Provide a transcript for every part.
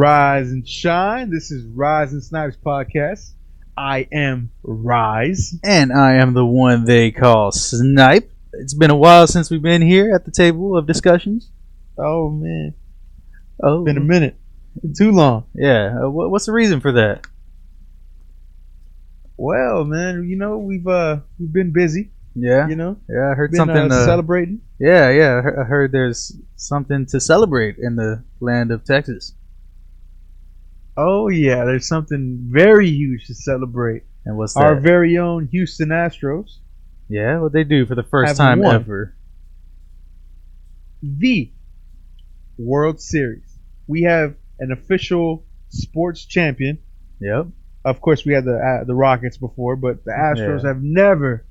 Rise and shine. This is Rise and Snipes podcast. I am Rise. And I am the one they call Snipe. It's been a while since we've been here at the table of discussions. Oh man, Oh, been a minute. Too long. Yeah. What's the reason for that? Well, man, we've been busy. Yeah. Yeah. I heard Been something. celebrating. Yeah. I heard there's something to celebrate in the land of Texas. Oh yeah, there's something very huge to celebrate. And what's that? Our very own Houston Astros. Yeah. What they do for the first Have time won ever. The World Series. We have an official sports champion. Yep. Of course, we had the Rockets before, but the Astros Yeah. have never,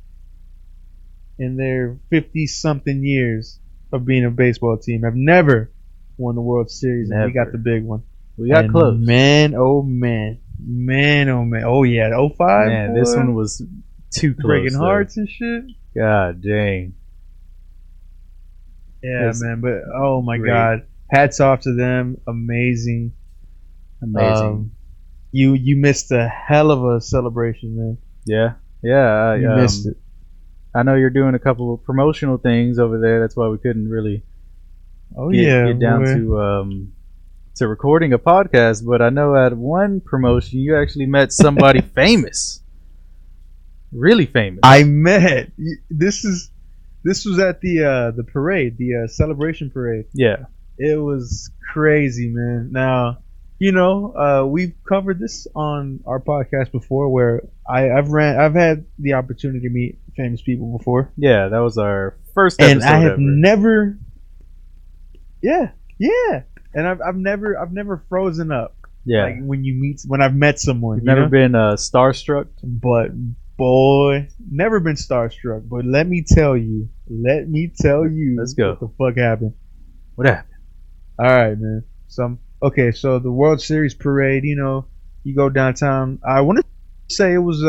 in their 50-something years of being a baseball team, have never won the World Series, and we got Never. the big one. We got And close. Man, oh man. Man, oh man. Oh yeah, the 05. Man, this one was too close. breaking though. hearts and shit. God dang. Yeah, It's man, but oh my great. God. Hats off to them. Amazing. Amazing. You missed a hell of a celebration, man. Yeah. Yeah. You missed it. I know you're doing a couple of promotional things over there. That's why we couldn't really Oh get, yeah, get down boy. to recording a podcast. But I know at one promotion you actually met somebody famous, really famous. I met. This was at the parade, the celebration parade. Yeah, It was crazy, man. Now, we've covered this on our podcast before, where I've had the opportunity to meet famous people before, yeah, that was our first and episode I have ever. never. Yeah, and I've never frozen up. Yeah, Like when I've met someone. you've never been starstruck. But boy, never been starstruck. But let me tell you. Let's go. What the fuck happened? What happened? All right, man. So the World Series parade. You go downtown. I want to say it was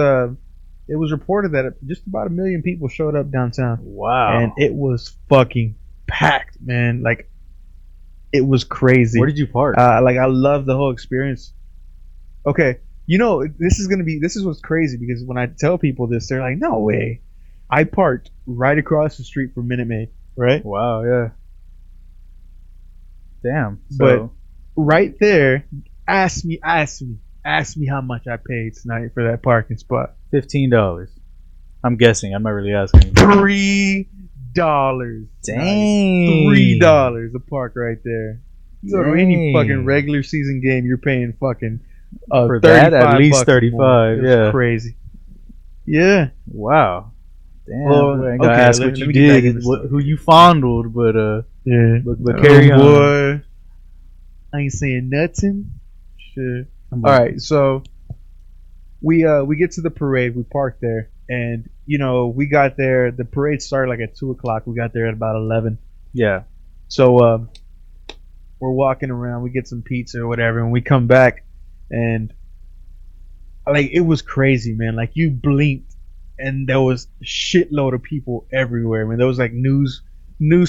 reported that just about 1 million people showed up downtown, Wow. and it was fucking packed, man. Like it was crazy. Where did you park? I love the whole experience. Okay, this is what's crazy, because when I tell people this, they're like, "No way!" I parked right across the street from Minute Maid, right? Wow. Yeah. Damn. But So right there, ask me how much I paid tonight for that parking spot. $15. I'm guessing. I'm not really asking. $3. Dang. $3 a park right there. You go to any Dang. fucking regular season game, you're paying fucking For that, at 35 least bucks 35, more. It was yeah. crazy. Yeah. Wow. Damn. Well, I ain't gonna okay, ask let what you me get back did, into stuff. who you fondled, but Yeah. but carry on. Boy. I ain't saying nothing. Shit. All right, so we get to the parade. We park there, and we got there. The parade started like at 2:00. We got there at about 11. Yeah. So we're walking around. We get some pizza or whatever, and we come back, and like it was crazy, man. Like you blinked, and there was a shitload of people everywhere. Man, there was like news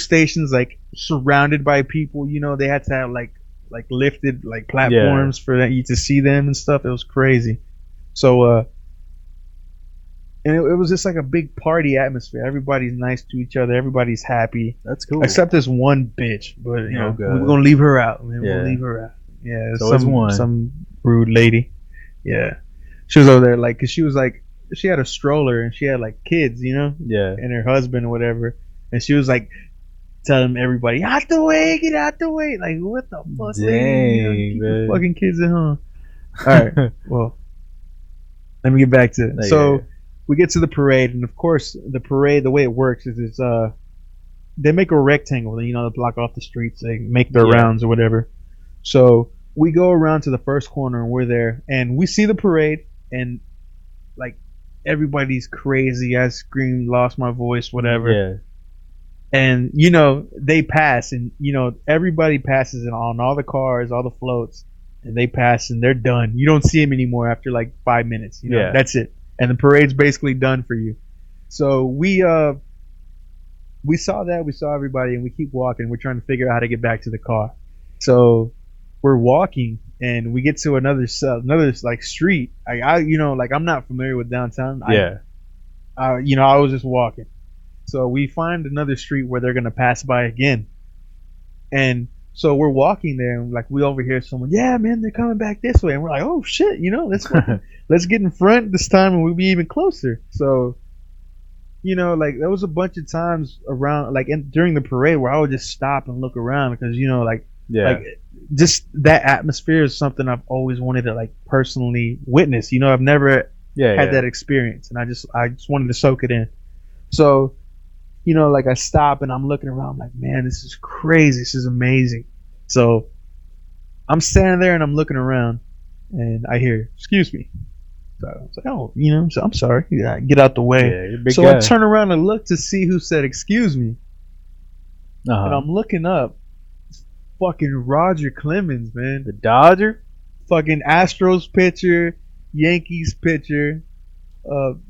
stations like surrounded by people. They had to have like lifted like platforms for you to see them and stuff. It was crazy. So and it was just like a big party atmosphere. Everybody's nice to each other. Everybody's happy, That's cool. except this one bitch. But Oh, God. we're gonna leave her out. Man. Yeah. We'll leave her out. Yeah, There's always one. some rude lady. Yeah, she was over there like, cause she was like, she had a stroller and she had like kids, Yeah. and her husband or whatever, and she was like telling everybody, out the way, get out the way. Like, what the fuck, lady? Dang, Keep man. the fucking kids at home. Alright, well, let me get back to it. Yeah, So yeah. we get to the parade, and of course, the parade, the way it works is it's they make a rectangle, they block off the streets, they make their Yeah. rounds or whatever. So we go around to the first corner, and we're there, and we see the parade, and like everybody's crazy. I screamed, lost my voice, whatever. Yeah. And they pass, and everybody passes it on all the cars, all the floats, and they pass, and they're done. You don't see them anymore after like 5 minutes. Yeah. That's it, and the parade's basically done for you. So we saw that, we saw everybody, and we keep walking. We're trying to figure out how to get back to the car. So we're walking, and we get to another like street. I like I'm not familiar with downtown. Yeah. I was just walking, so we find another street where they're gonna pass by again, and so we're walking there, and like we overhear someone, yeah, man, they're coming back this way, and we're like, oh shit, let's get in front this time, and we'll be even closer. So, like there was a bunch of times around, like during the parade, where I would just stop and look around because Yeah. like just that atmosphere is something I've always wanted to like personally witness. I've never had that experience, and I just wanted to soak it in. So, like I stop and I'm looking around, I'm like, man, this is crazy. This is amazing. So I'm standing there and I'm looking around, and I hear, excuse me. So I was like, oh, so I'm sorry. Yeah, get out the way. Yeah, you're a big So guy. I turn around and look to see who said, excuse me. Uh-huh. And I'm looking up. It's fucking Roger Clemens, man. The Dodger? Fucking Astros pitcher, Yankees pitcher.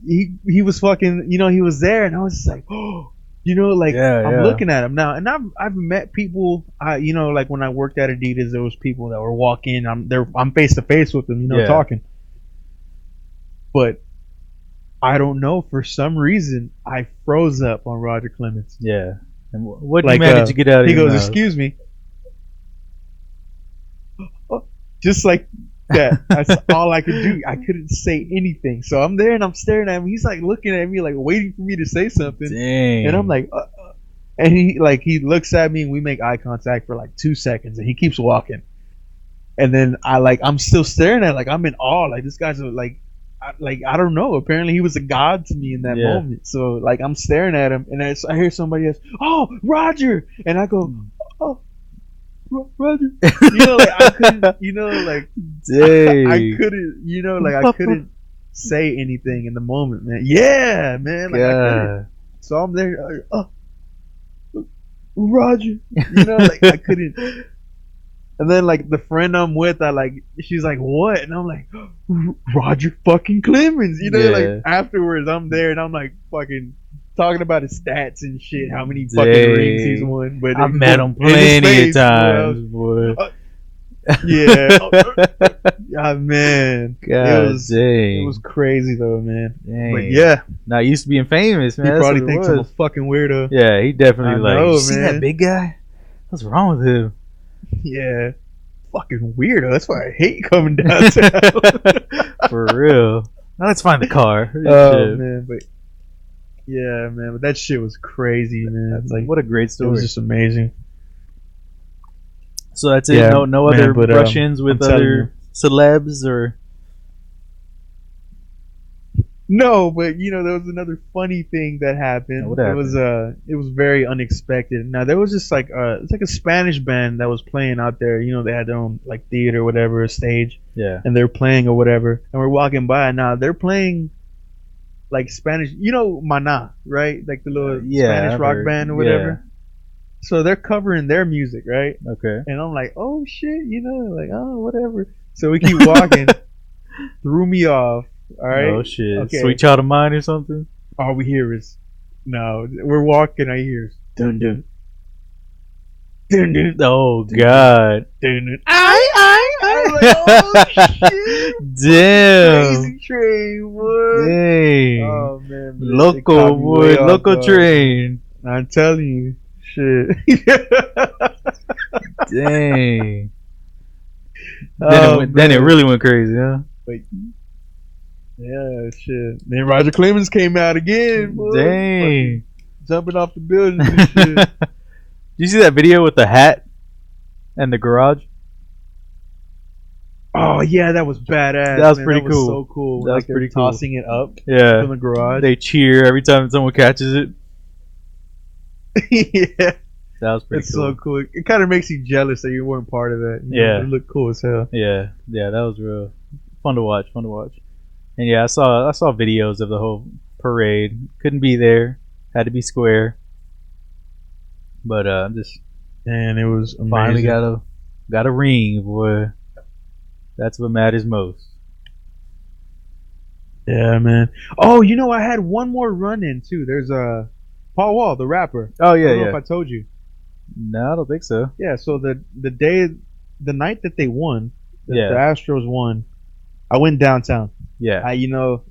He was fucking, he was there, and I was just like, oh, I'm looking at him now, and I've met people, like when I worked at Adidas, there was people that were walking. I'm face to face with them, talking. But I don't know, for some reason I froze up on Roger Clemens. Yeah. And what man did you get out of He your goes, mouth? excuse me. Just like that. That's all I could do. I couldn't say anything. So I'm there and I'm staring at him. He's like looking at me, like waiting for me to say something. Dang. And I'm like, and he looks at me and we make eye contact for like 2 seconds, and he keeps walking. And then I'm still staring at it, like I'm in awe. Like this guy's I don't know. Apparently he was a god to me in that moment. So like I'm staring at him, and I hear somebody else, oh, Roger, and I go, oh, Roger. I couldn't, Dang. I couldn't, I couldn't say anything in the moment, man. Yeah, man. I couldn't. So I'm there, Roger. I couldn't. And then like the friend I'm with, she's like, what? And I'm like, Roger fucking Clemens. Like afterwards I'm there and I'm like fucking talking about his stats and shit, how many fucking rings he's won. But I've met him plenty of times, boy. Yeah. Man. God, it was crazy though, man. Dang. But yeah. Not used to being famous, man. He That's probably what it thinks I'm a was. fucking weirdo. Yeah, he definitely you see that big guy? What's wrong with him? Yeah. Fucking weirdo. That's why I hate coming downtown. For real. Now let's find the car. Oh man, but yeah, man, but that shit was crazy, man. Like, what a great it story. was just amazing. So that's it. Yeah, No man, other but, Russians with I'm telling other celebs or. No, but there was another funny thing that happened. What happened? It was very unexpected. Now there was just it's like a Spanish band that was playing out there. They had their own like theater or whatever, a stage. Yeah. And they're playing or whatever, and we're walking by. Now they're playing like Spanish, Maná, right? Like the little Spanish rock band or whatever. Yeah. So they're covering their music, right? Okay. And I'm like, oh shit, like, oh, whatever. So we keep walking. Threw me off. All right. Oh shit. Okay. Sweet Child of Mine or something? All we hear is, no, we're walking, I hear, dun dun. Dun dun. Oh god. Dun dun. I was like, oh shit. Damn. Crazy train, boy. Dang. Oh man. Loco, boy. Loco train. I'm telling you. Shit. Dang. Then it really went crazy, huh? But, yeah, shit. Then Roger Clemens came out again. Boy. Dang. Jumping off the building and shit. Did you see that video with the hat and the garage? Oh yeah, that was badass. That was man. pretty that was cool. So cool. That was pretty cool. Tossing it up. Yeah. From the garage. They cheer every time someone catches it. Yeah. That was pretty it's cool. so cool. It kind of makes you jealous that you weren't part of that. It looked cool as hell. Yeah, that was real fun to watch. And yeah, I saw videos of the whole parade. Couldn't be there. Had to be square. But just and it was amazing. Finally got a ring, boy. That's what matters most. Yeah, man. Oh, I had one more run-in too. There's Paul Wall, the rapper. Oh yeah, I don't know if I told you. No, I don't think so. Yeah, so the night that they won, The Yeah. Astros won. I went downtown. Yeah.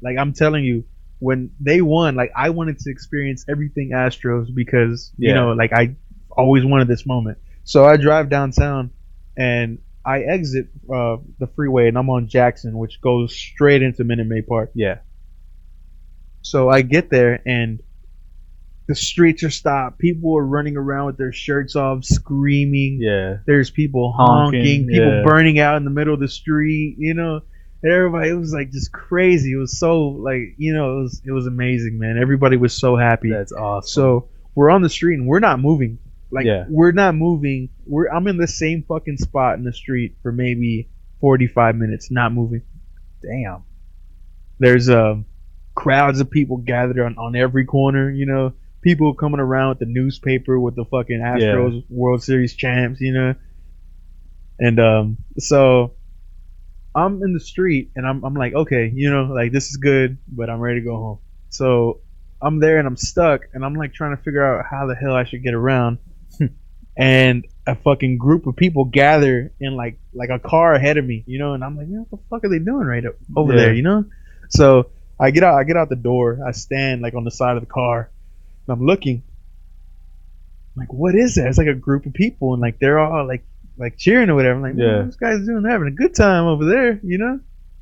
Like I'm telling you, when they won, like I wanted to experience everything Astros because Yeah. like I always wanted this moment. So I drive downtown, and I exit the freeway, and I'm on Jackson, which goes straight into Minute Maid Park. Yeah. So I get there, and the streets are stopped. People are running around with their shirts off, screaming. Yeah. There's people Honking, honking, people yeah. burning out in the middle of the street. And everybody, it was like just crazy. It was so like it was amazing, man. Everybody was so happy. That's awesome. So we're on the street and we're not moving. Like Yeah. we're not moving. I'm in the same fucking spot in the street for maybe 45 minutes, not moving. Damn. There's crowds of people gathered on every corner. People coming around with the newspaper with the fucking Astros World Series champs. And so I'm in the street and I'm like, okay, like this is good, but I'm ready to go home. So I'm there and I'm stuck and I'm like trying to figure out how the hell I should get around. And a fucking group of people gather in like a car ahead of me, and I'm like, man, what the fuck are they doing right over there, So I get out the door, I stand like on the side of the car, and I'm looking, like, what is that? It's like a group of people, and like they're all like cheering or whatever. I'm like, man, this guy's doing having a good time over there,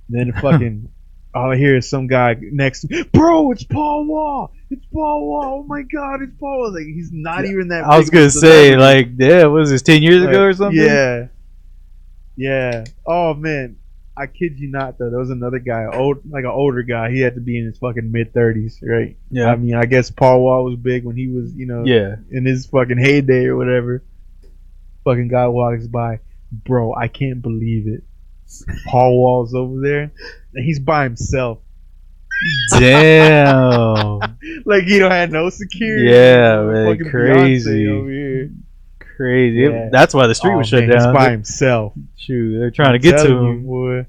Then fucking all I hear is some guy next to me, bro, it's Paul Wall. It's Paul Wall. Oh my god, it's Paul Wall. Like he's not even that big. I was gonna say, like, yeah, what was this 10 years ago or something? Yeah. Yeah. Oh man. I kid you not though. There was another guy, an older guy. He had to be in his fucking mid-30s, right? Yeah. I mean, I guess Paul Wall was big when he was, in his fucking heyday or whatever. Fucking guy walks by, bro. I can't believe it. Paul Wall's over there, and he's by himself. Damn. Like he don't have no security. Yeah, man, fucking crazy. Beyonce over here. Crazy. Yeah. That's why the street was shut down. He's by himself. Shoot, they're trying to get to him. Boy.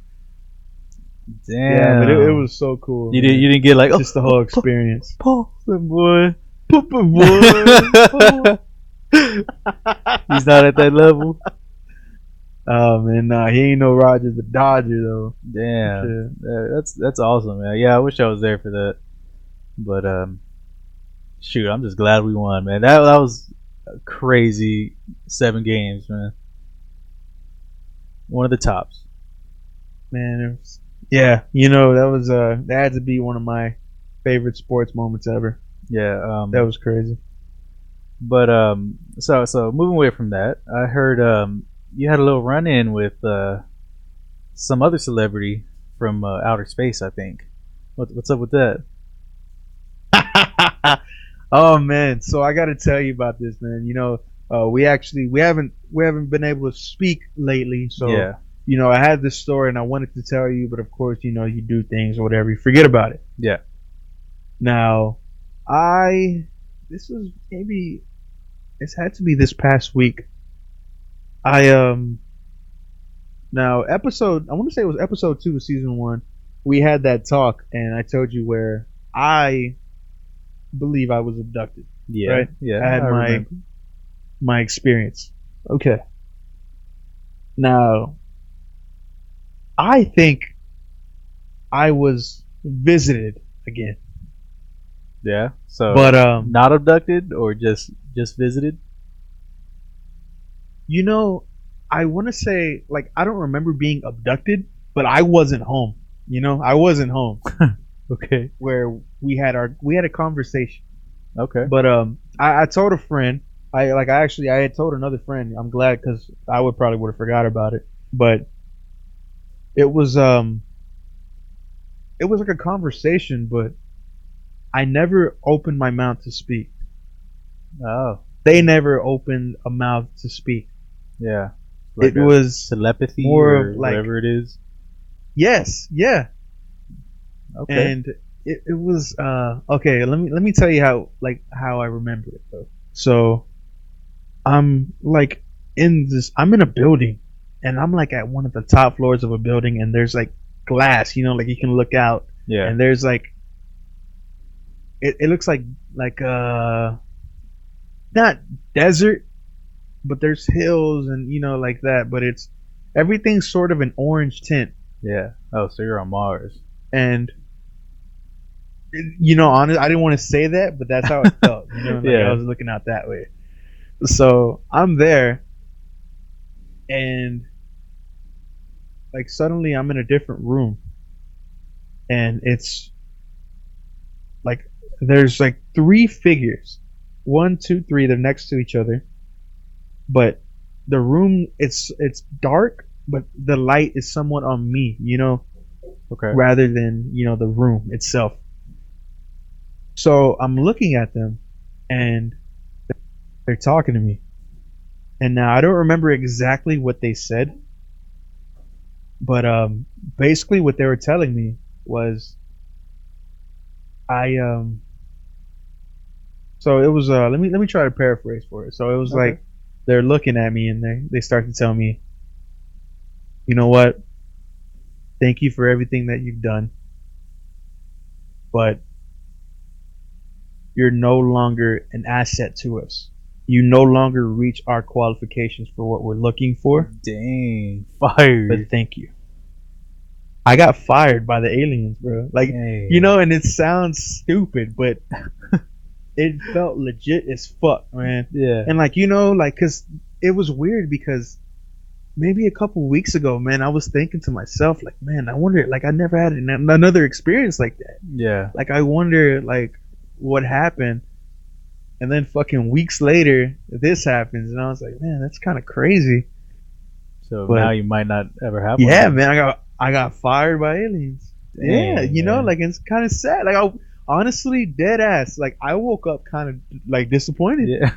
Damn. Yeah, but it was so cool. You didn't get like just the whole experience. Paul, boy. Boy. He's not at that level. Oh man, nah, he ain't no Roger the Dodger though. Damn, that's awesome, man. Yeah, I wish I was there for that. But shoot, I'm just glad we won, man. That was a crazy 7 games, man. One of the tops. Man, that was that had to be one of my favorite sports moments ever. Yeah, that was crazy. But so moving away from that, I heard you had a little run-in with some other celebrity from outer space, I think. What's up with that? Oh man, so I got to tell you about this, man. We haven't been able to speak lately, so yeah. I had this story and I wanted to tell you, but of course, you do things or whatever, you forget about it. Yeah. Now, this had to be this past week. I want to say it was episode 2 of season 1. We had that talk, and I told you where I believe I was abducted. Yeah, right? Yeah, I had my experience. Okay. Now, I think I was visited again. Yeah. So, but not abducted or just visited. I want to say, like, I don't remember being abducted, but I wasn't home. I wasn't home. Okay. Where we had a conversation. Okay. But I told a friend. I had told another friend. I'm glad because I would have forgot about it. But it was like a conversation, but I never opened my mouth to speak. Oh. They never opened a mouth to speak. Yeah. Like it was telepathy or whatever it is. Yes. Yeah. Okay. And it was okay. Let me tell you how I remember it though. So I'm like I'm in a building, and I'm like at one of the top floors of a building, and there's like glass, like you can look out. Yeah. And there's like it looks like not desert, but there's hills and like that, but it's everything's sort of an orange tint, Yeah. Oh, so you're on Mars. and honest, I didn't want to say that, but that's how it felt. Like I Yeah. was looking out that way. So I'm there, and like suddenly I'm in a different room, and it's like there's like three figures, one, two, three. They're next to each other, but the room it's dark, but the light is somewhat on me, Okay. rather than the room itself. So I'm looking at them, and they're talking to me. And now I don't remember exactly what they said, but basically what they were telling me was I so it was let me try to paraphrase for it. So it was Okay. like they're looking at me and they start to tell me, you know what? Thank you for everything that you've done, but you're no longer an asset to us. You no longer reach our qualifications for what we're looking for, Dang. but Fired. thank you. I got fired by the aliens, bro. Like, Dang. and it sounds stupid, but it felt legit as fuck, man. Yeah. And like, cause it was weird because maybe a couple weeks ago, man, I was thinking to myself, like, man, I wonder, like, I never had another experience like that. Yeah. Like, I wonder, like, what happened. And then fucking weeks later, this happens, and I was like, man, that's kind of crazy. So But now you might not ever have one. yeah, Again. man, I got fired by aliens. Yeah, Dang, man. like it's kind of sad. Like I honestly, dead ass. Like I woke up kind of like disappointed. Yeah.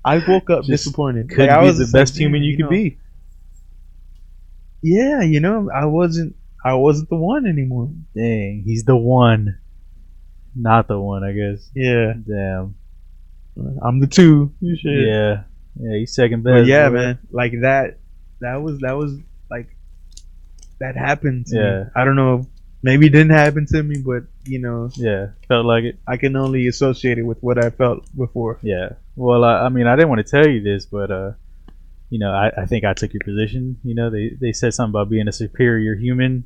I woke up Just disappointed. couldn't Like I be was the just like, best human "Man, you could be. Yeah, I wasn't the one anymore. Dang, he's the one, not the one, I guess. Yeah, Damn. I'm the two. You should. Yeah. Yeah, he's second But best. yeah, boy. man, like that was like that happened to me. Yeah. I don't know. Maybe it didn't happen to me, but Yeah. Felt like it. I can only associate it with what I felt before. Yeah. Well, I mean, I didn't want to tell you this, but I think I took your position. They said something about being a superior human,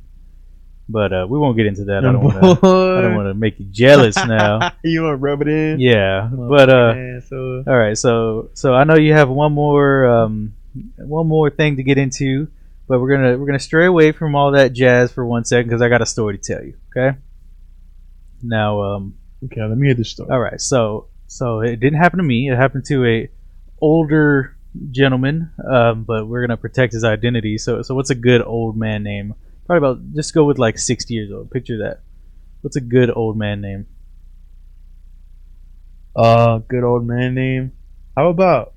but we won't get into that. I don't want to make you jealous now. You want to rub it in? Yeah, Oh, but man, so all right. So I know you have one more thing to get into, but we're gonna stray away from all that jazz for 1 second because I got a story to tell you. Okay. Now, okay, let me hear the story. all right. So it didn't happen to me. It happened to a older gentleman, but we're gonna protect his identity. So what's a good old man name? Probably about just go with like 60 years old. Picture that. What's a good old man name? Good old man name. How about?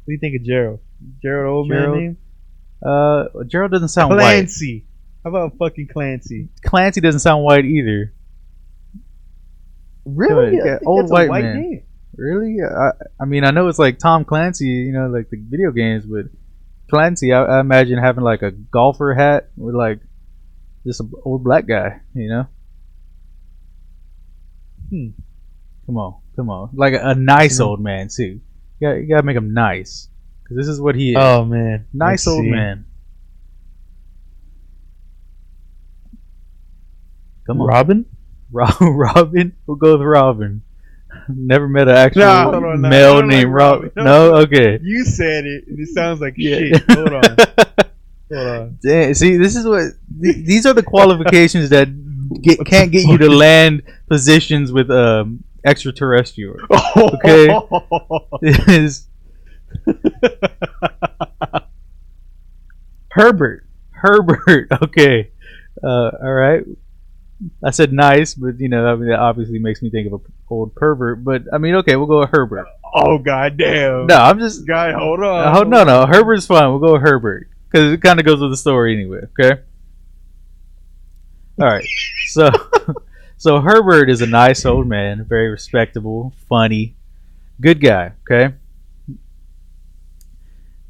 What do you think of Gerald? Gerald, old Gerald? man name? Gerald doesn't sound white. Clancy. How about fucking Clancy? Clancy doesn't sound white either. Really? Yeah, I think old that's white a white man. name. Really? I mean, I know it's like Tom Clancy, like the video games, but Clancy, I imagine having like a golfer hat with like just an old black guy, Hmm. Come on. Like a nice Mhm. old man, too. You gotta make him nice. Because this is what he is. Oh man, Nice Let's old see. man. Come on. Robin? Robin? We'll go with Robin. Never met an actual Nah, hold on, nah, I male don't like named Robin. Robin. No? Okay. You said it, and it sounds like Yeah. shit. Hold on. Hold on. Damn, see, this is what these are the qualifications that can't get you to land positions with extraterrestrial. Okay. Is Herbert. Herbert. Okay. All right. I said nice, but I mean that obviously makes me think of an old pervert. But I mean, okay, we'll go with Herbert. Oh goddamn. No, I'm just. Guy, hold on. Oh, no. Herbert's fine. We'll go with Herbert because it kind of goes with the story anyway. Okay. All right. So, so Herbert is a nice old man, very respectable, funny, good guy. Okay.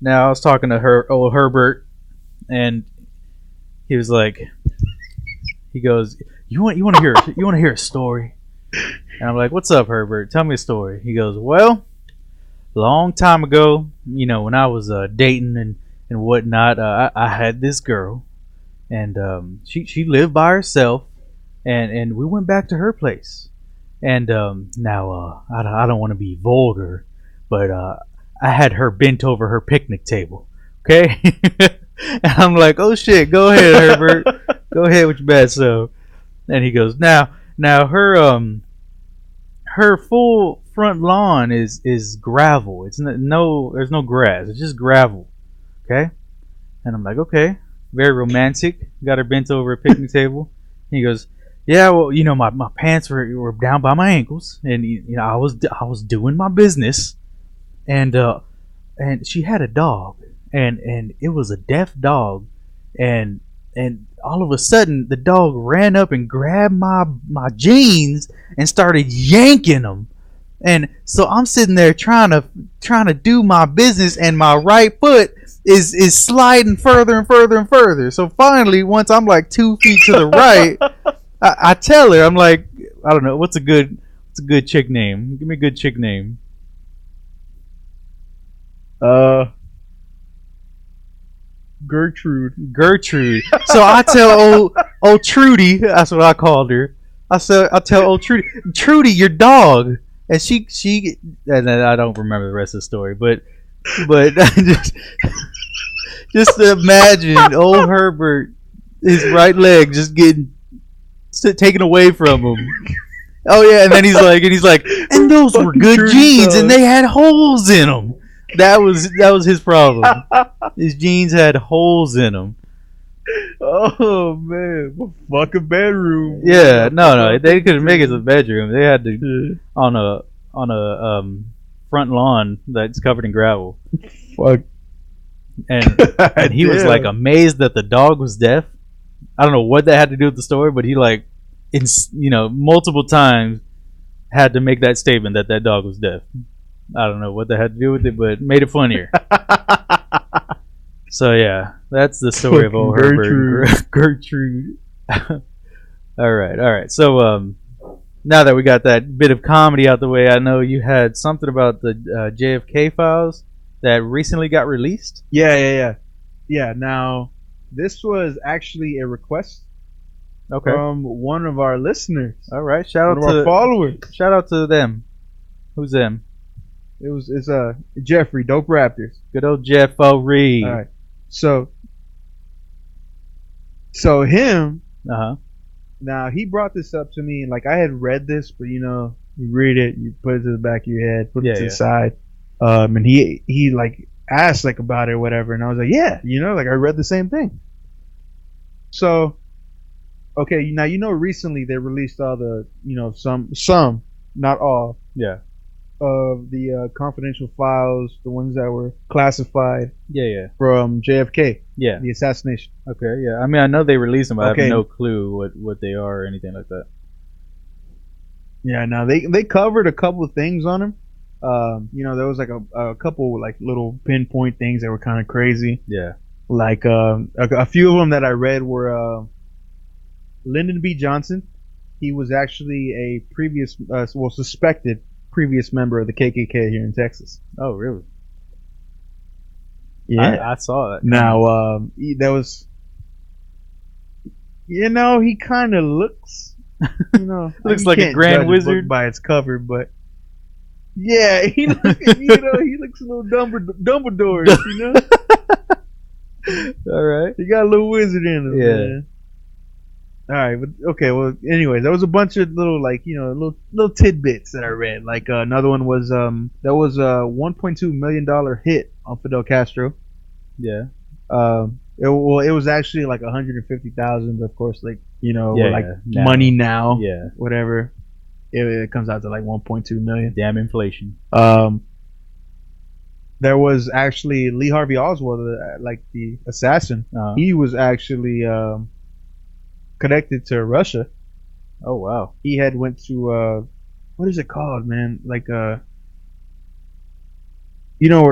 Now I was talking to old Herbert, and he was like, he goes, "You want to hear a story?" And I'm like, "What's up, Herbert? Tell me a story." He goes, "Well, long time ago, when I was dating and whatnot, I had this girl, and she lived by herself, and we went back to her place. And now I don't want to be vulgar, but I had her bent over her picnic table. Okay, and I'm like, oh shit, go ahead, Herbert, go ahead with your bad self. And he goes, now her full front lawn is gravel. It's no there's no grass. It's just gravel. Okay, and I'm like, okay, very romantic. Got her bent over a picnic table. And he goes, yeah, well, my pants were down by my ankles, and I was doing my business, and she had a dog, and it was a deaf dog, and all of a sudden the dog ran up and grabbed my jeans and started yanking them. And so I'm sitting there trying to do my business, and my right foot is sliding further and further and further. So finally, once I'm like 2 feet to the right, I tell her, I'm like, I don't know, what's a good chick name? Give me a good chick name. Gertrude. So I tell old Trudy, that's what I called her. I tell old Trudy, your dog. And she and then I don't remember the rest of the story, but just imagine old Herbert, his right leg just getting taken away from him. Oh yeah, and then he's like, and those were good jeans, and they had holes in them. That was his problem. His jeans had holes in them. Oh man, what fucking bedroom? Yeah, no, they couldn't make it to the bedroom. They had to on a front lawn that's covered in gravel. Fuck. And he was like amazed that the dog was deaf. I don't know what that had to do with the story, but he multiple times had to make that statement that dog was deaf. I don't know what that had to do with it, but made it funnier. So yeah, that's the story of old Herbert. Gertrude. All right. So now that we got that bit of comedy out the way, I know you had something about the JFK files that recently got released. Yeah. Now, this was actually a request from one of our listeners. All right, shout out to our followers. Shout out to them. Who's them? It's Jeffrey, Dope Raptors. Good old Jeff O'Reed. All right. So him. Now he brought this up to me, and like I had read this, but you read it, you put it to the back of your head, put it to the side. And he like asked like about it or whatever, and I was like, yeah, like I read the same thing. So okay, now recently they released all the some, not all. Yeah. Of the confidential files, the ones that were classified. Yeah. From JFK. Yeah. The assassination. Okay. Yeah. I mean, I know they released them, but I have no clue what they are or anything like that. Yeah. Now they covered a couple of things on them. There was like a couple like little pinpoint things that were kind of crazy. Yeah. Like a few of them that I read were Lyndon B. Johnson. He was actually a previous, suspected previous member of the KKK here in Texas. Oh, really? Yeah, I saw that. Now, that was, he kind of looks, looks like a grand wizard by its cover, but yeah, he looks, he looks a little Dumbledore, All right, he got a little wizard in him. Yeah. Man. All right, but okay. Well, anyway, there was a bunch of little, like, little tidbits that I read. Like another one was there was a $1.2 million hit on Fidel Castro. Yeah. It was actually like 150,000, but of course, like money now. Yeah. Whatever. It comes out to like 1.2 million. Damn inflation. There was actually Lee Harvey Oswald, like the assassin. He was actually connected to Russia. Oh wow. He had went to what is it called, man? Like where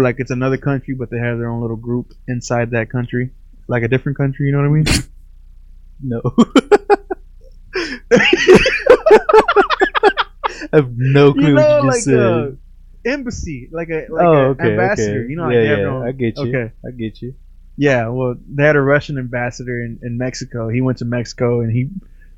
like it's another country, but they have their own little group inside that country, like a different country. You know what I mean? No. I have no clue what you just said. embassy, like a Oh, okay, ambassador. okay. You know, like Yeah, they have yeah. their own. I get you. Okay, I get you. yeah. Well, they had a Russian ambassador in Mexico. He went to Mexico and he,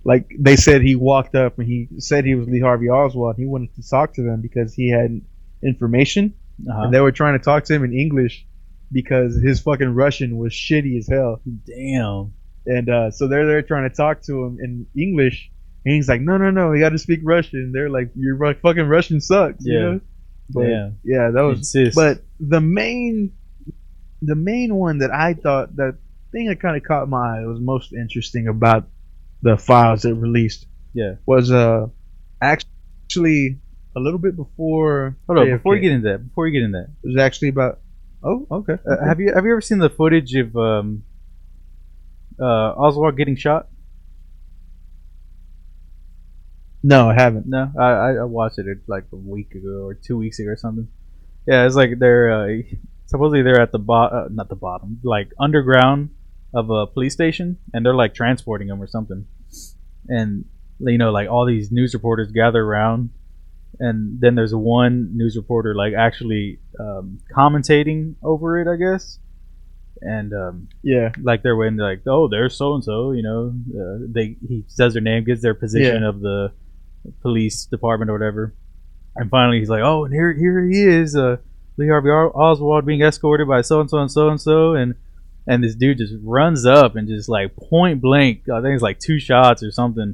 like they said, he walked up and he said he was Lee Harvey Oswald. He wanted to talk to them because he had information, Uh huh. and they were trying to talk to him in English because his fucking Russian was shitty as hell. Damn. And so they're there trying to talk to him in English, and he's like, no, we got to speak Russian. They're like, your fucking Russian sucks, you Yeah. know. But Damn. yeah, that was. Insist. But the main one that I thought, that thing that kind of caught my eye, was most interesting about the files that released, Yeah. was actually a little bit before. Hold on. JFK. Before you get into that. It was actually about. Oh, okay. have you ever seen the footage of Oswald getting shot? No, I haven't. No, I watched it like a week ago or 2 weeks ago or something. Yeah, it's like they're supposedly they're at the not the bottom, like underground of a police station, and they're like transporting them or something. And like all these news reporters gather around, and then there's one news reporter like actually commentating over it, I guess. And Yeah. like they're waiting, like, oh, there's so and so, he says their name, gives their position of the police department or whatever, and finally he's like, oh, and here he is, Lee Harvey Oswald being escorted by so and so and so and so, and this dude just runs up and just like point blank, I think it's like 2 shots or something,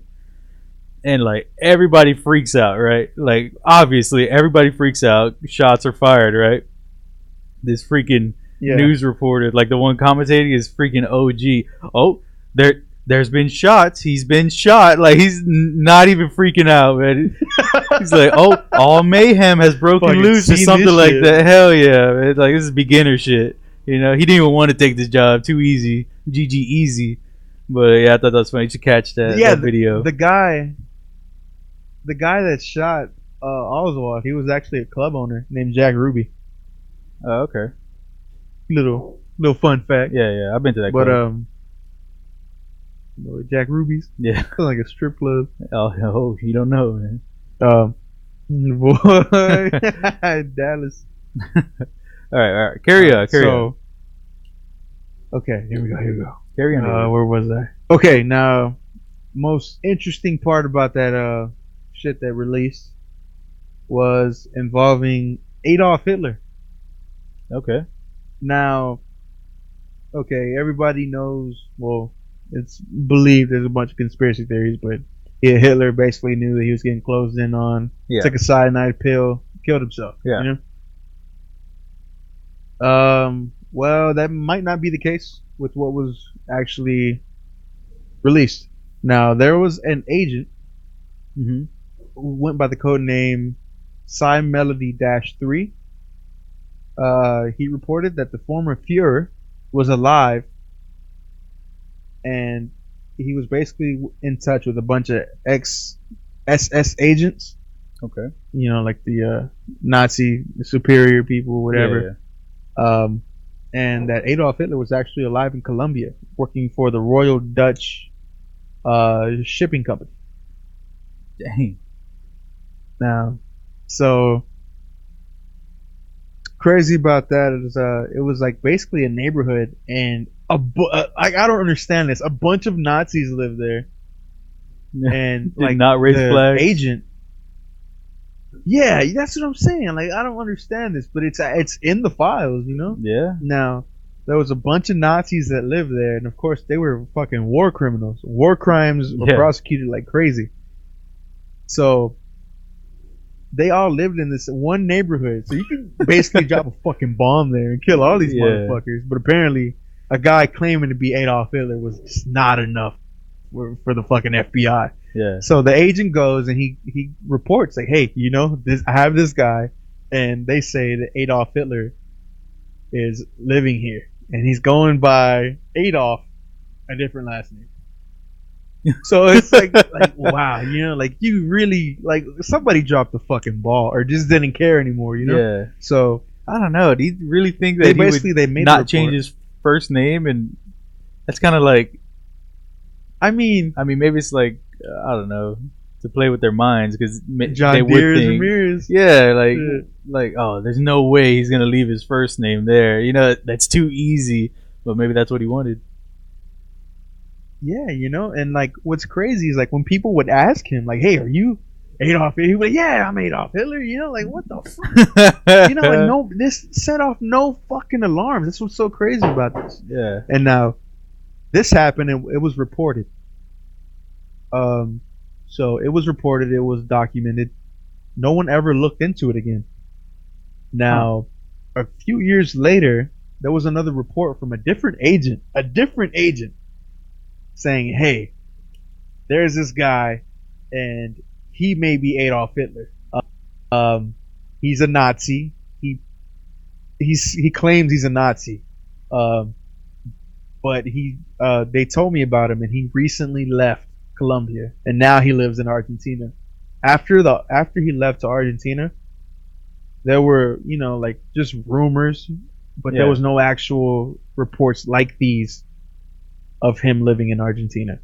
and like everybody freaks out, right? Like obviously everybody freaks out, shots are fired, right? This freaking news reporter, like the one commentating, is freaking OG. Oh, there's been shots. He's been shot. Like he's not even freaking out, man. He's like, oh, all mayhem has broken Fucking loose or seen something this like shit. that. Hell yeah, man. Like this is beginner shit. He didn't even want to take this job. Too easy. GG easy. But yeah, I thought that was funny. You should catch that video. The guy that shot Oswald, he was actually a club owner named Jack Ruby. Oh, okay. Little fun fact. Yeah. I've been to that But club. Jack Ruby's, Yeah. it's like a strip club. Oh, you don't know, man. Boy, Dallas. All right. Carry on. Okay, here we go. Carry on. Where was I? Okay, now, most interesting part about that shit that released was involving Adolf Hitler. Okay. Now, okay, everybody knows, well, it's believed, there's a bunch of conspiracy theories, but yeah, Hitler basically knew that he was getting closed in on, took a cyanide pill, killed himself. Yeah. You know? Well, that might not be the case with what was actually released. Now, there was an agent who went by the code name Psy Melody 3. He reported that the former Fuhrer was alive, and he was basically in touch with a bunch of ex-SS agents. Okay. Like the Nazi superior people, whatever. Yeah. And that Adolf Hitler was actually alive in Colombia, working for the Royal Dutch shipping company. Dang. Now, so crazy about that is it was like basically a neighborhood, and I don't understand this. A bunch of Nazis live there, and like not raise the flags. agent. Yeah, that's what I'm saying. Like I don't understand this, but it's in the files, Yeah. Now there was a bunch of Nazis that lived there, and of course they were fucking war criminals. War crimes were prosecuted like crazy. So they all lived in this one neighborhood. So you can basically drop a fucking bomb there and kill all these motherfuckers. But apparently a guy claiming to be Adolf Hitler was just not enough for the fucking FBI. Yeah. So the agent goes and he reports like, hey, I have this guy, and they say that Adolf Hitler is living here, and he's going by Adolf, a different last name. So it's like wow, like you really, like somebody dropped the fucking ball or just didn't care anymore, Yeah. So I don't know. Do you really think that they made not change his first name? And that's kind of like, I mean, maybe it's like I don't know, to play with their minds because John they would Deere think, Ramirez. yeah, like Yeah. oh, there's no way he's gonna leave his first name there. You know, that's too easy. But maybe that's what he wanted. Yeah, and like what's crazy is like when people would ask him, like, "Hey, are you Adolf Hitler?" He would, "Yeah, I'm Adolf Hitler." Like what the fuck? Like no, this set off no fucking alarms. This was so crazy about this. Yeah. And now this happened, and it was reported. So it was reported, it was documented. No one ever looked into it again. Now, a few years later, there was another report from a different agent, saying, "Hey, there's this guy, and he may be Adolf Hitler. He's a Nazi. He claims he's a Nazi. But they told me about him, and he recently left Colombia, and now he lives in Argentina. After he left to Argentina, there were like just rumors, but there was no actual reports like these of him living in Argentina.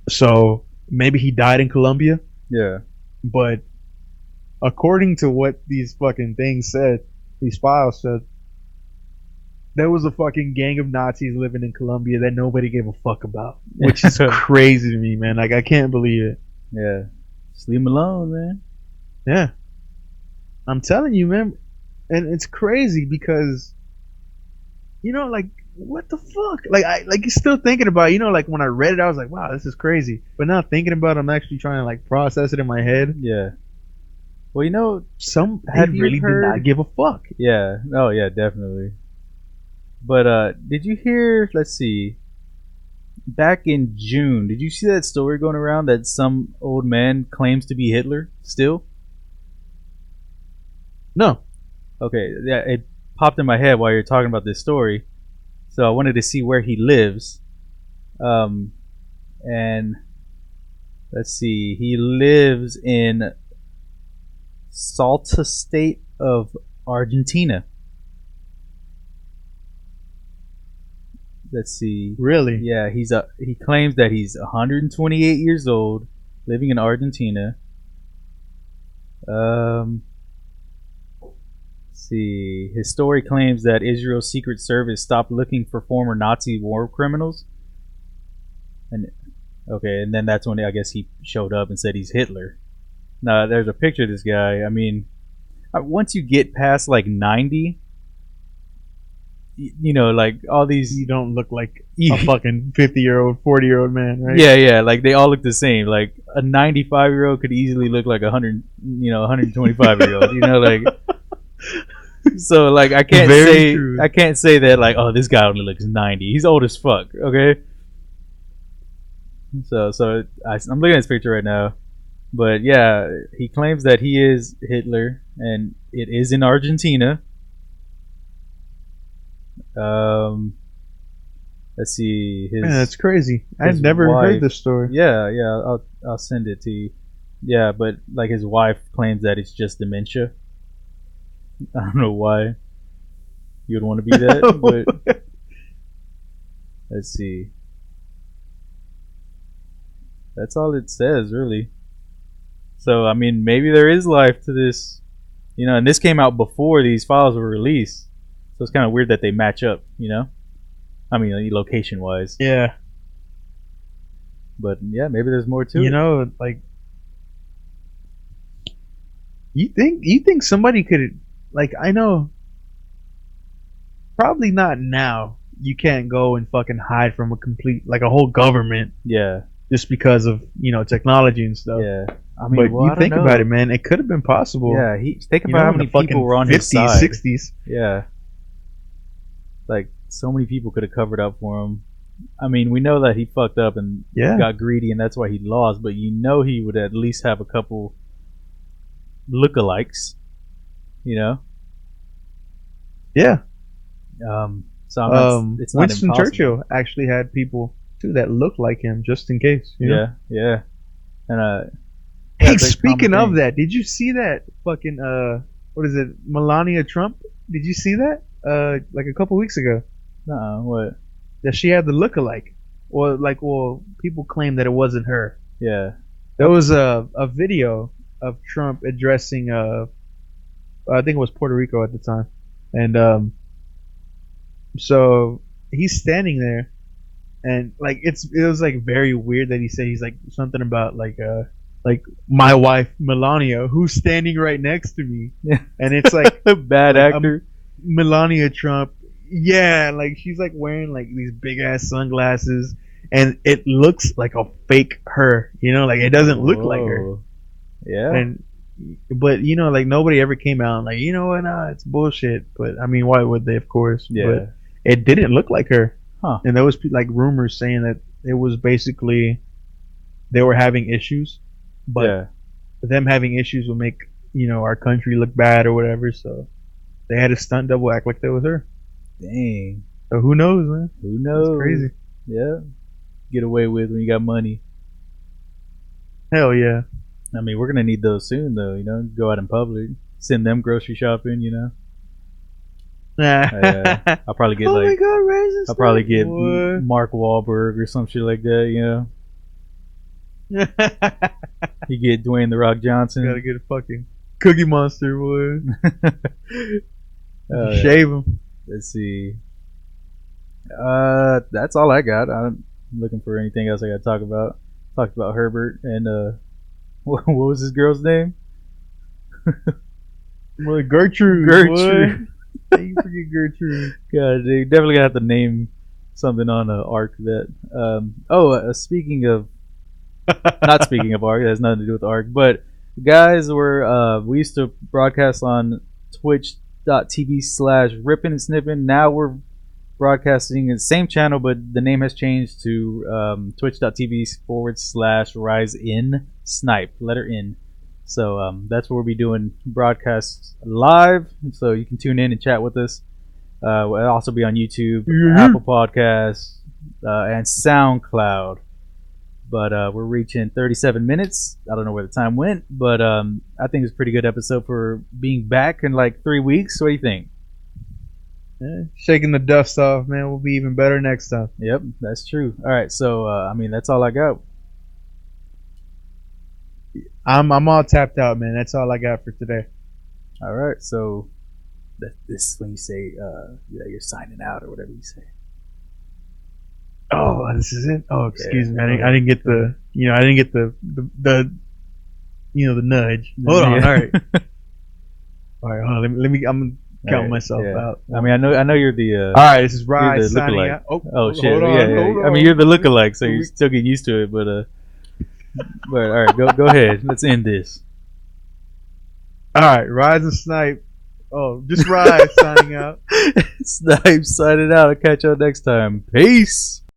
So maybe he died in Colombia. Yeah. But according to what these fucking things said, these files said, there was a fucking gang of Nazis living in Colombia that nobody gave a fuck about, which is crazy to me, man. Like, I can't believe it. Yeah. Just leave him alone, man. Yeah. I'm telling you, man. And it's crazy because, like, what the fuck? Like, you're still thinking about it. Like, when I read it, I was like, wow, this is crazy. But now thinking about it, I'm actually trying to, like, process it in my head. Yeah. Well, they really did not give a fuck. Yeah. Oh, yeah, definitely. But did you hear, let's see, back in June, did you see that story going around that some old man claims to be Hitler still? No. Okay, yeah, it popped in my head while you're talking about this story. So I wanted to see where he lives. And let's see, he lives in Salta state of Argentina. Let's see. Really? Yeah, he claims that he's 128 years old, living in Argentina. Let's see. His story claims that Israel's Secret Service stopped looking for former Nazi war criminals. And then that's when I guess he showed up and said he's Hitler. Now there's a picture of this guy. I mean, once you get past like 90. Like all these, you don't look like a fucking 50-year-old, 40-year-old man, right? Yeah, like they all look the same. Like a 95-year-old could easily look like 125-year-old. Like so, like I can't say that like, oh, this guy only looks 90. He's old as fuck. Okay. So I'm looking at his picture right now, but yeah, he claims that he is Hitler, and it is in Argentina. Let's see. That's crazy. I've never heard this story. Yeah. I'll send it to you. Yeah, but like his wife claims that it's just dementia. I don't know why you would want to be that, but let's see. That's all it says, really. So I mean, maybe there is life to this, and this came out before these files were released. So it's kind of weird that they match up, I mean, location-wise. Yeah. But yeah, maybe there's more to it. Like, you think somebody could, like, I know, probably not now. You can't go and fucking hide from a whole government. Yeah. Just because of technology and stuff. Yeah. I mean, but you think about it, man. It could have been possible. Yeah. Think about how many people were on his side. 60s. Yeah. Like, so many people could have covered up for him. I mean, we know that he fucked up and got greedy, and that's why he lost. But he would at least have a couple lookalikes, Yeah. So it's not Winston impossible. Churchill actually had people too that looked like him, just in case. Yeah. And hey, speaking of that, did you see that fucking what is it, Melania Trump? Did you see that? Like a couple weeks ago. What? That she had the lookalike, or people claim that it wasn't her. Yeah. There was a video of Trump addressing I think it was Puerto Rico at the time, and so he's standing there, and like it was like very weird that he said he's like something about like my wife Melania who's standing right next to me, Yeah. and it's like Bad like actor. Melania Trump. Yeah, like she's like wearing like these big ass sunglasses, and it looks like a fake her. You know, like it doesn't look like her. Whoa. Yeah. And but like nobody ever came out and like what? Nah, it's bullshit. But I mean, why would they? Of course. Yeah. But it didn't look like her, Huh. and there was like rumors saying that it was basically they were having issues, but Yeah. them having issues will make our country look bad or whatever. So they had a stunt double act like that was her. Dang. So who knows, man? Who That's knows? crazy. Yeah. Get away with when you got money. Hell yeah. I mean, we're gonna need those soon, though. Go out in public, send them grocery shopping. I'll probably get oh my like god, raisin I'll probably get boy. Mark Wahlberg or some shit like that. You get Dwayne the Rock Gotta Johnson. get a fucking Cookie Monster, boy. Yeah. Shave him. Let's see. That's all I got. I'm looking for anything else I got to talk about. Talked about Herbert and what was his girl's name? Boy, Gertrude. Gertrude. Boy. You forget Gertrude. God, they definitely gonna have to name something on Arc that. Speaking of, not speaking of Arc, it has nothing to do with Arc. But guys, we used to broadcast on Twitch.tv/ripping and snipping. Now we're broadcasting in the same channel, but the name has changed to Twitch.tv/rise in snipe, letter N. So that's where we'll be doing broadcasts live. So you can tune in and chat with us. We'll also be on YouTube, Apple Podcasts, and SoundCloud. But we're reaching 37 minutes. I don't know where the time went, but I think it's a pretty good episode for being back in like 3 weeks. What do you think? Yeah, shaking the dust off, man. We'll be even better next time. Yep, that's true. All right, so that's all I got. I'm all tapped out, man. That's all I got for today. All right, so this is when you say you're signing out or whatever you say. Oh, this is it. Oh, excuse me. Yeah. I didn't get the the nudge. Hold on. Yeah. All right. All right. Hold on. Let me. I'm gonna count myself out. I mean, I know you're the. All right. This is Rise the signing lookalike. out. Oh shit! Hold on, hold I on. mean, you're the lookalike, so you're still getting used to it. But all right, go ahead. Let's end this. All right. Rise and Snipe. Oh, just Rise signing out. Snipe signing out. I'll catch y'all next time. Peace.